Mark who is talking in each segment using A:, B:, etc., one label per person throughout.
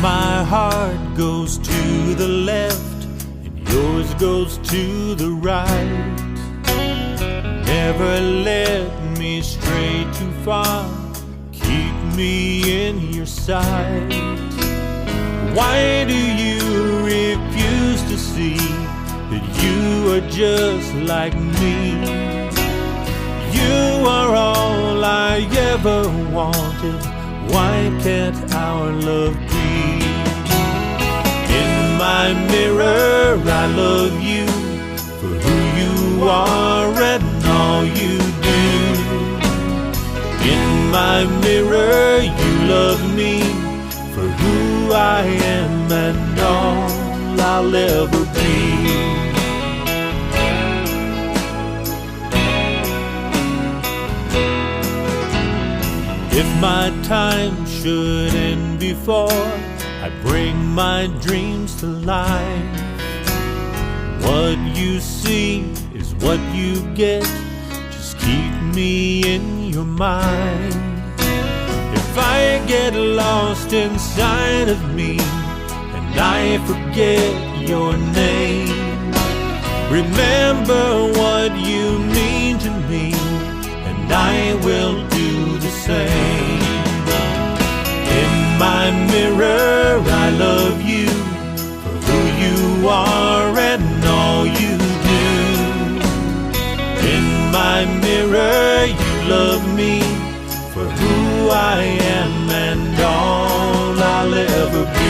A: my heart goes to the left and yours goes to the right, never let me stray too far, keep me in your sight. Why do you refuse to see that you are just like me? You are all I ever wanted. Why can't our love be? In my mirror I love you for who you are and all you do. In my mirror you love me for who I am and all I'll ever be. If my time should end before I bring my dreams to life, what you see is what you get. Just keep me in your mind. If I get lost inside of me and I forget your name, remember what you mean to me and I will do the same. In my mirror I love you for who you are and all you do. In my mirror you love me for who I am and all I'll ever be.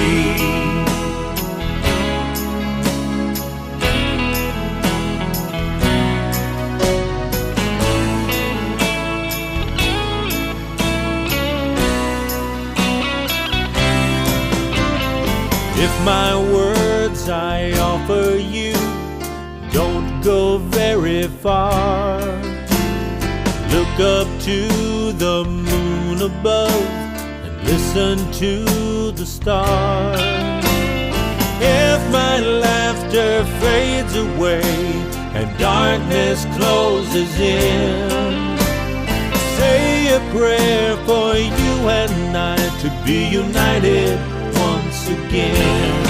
A: If my words I offer you don't go very far, look up to the moon above and listen to the stars. If my laughter fades away and darkness closes in, say a prayer for you and I to be united once again.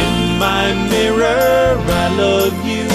A: In my mirror I love you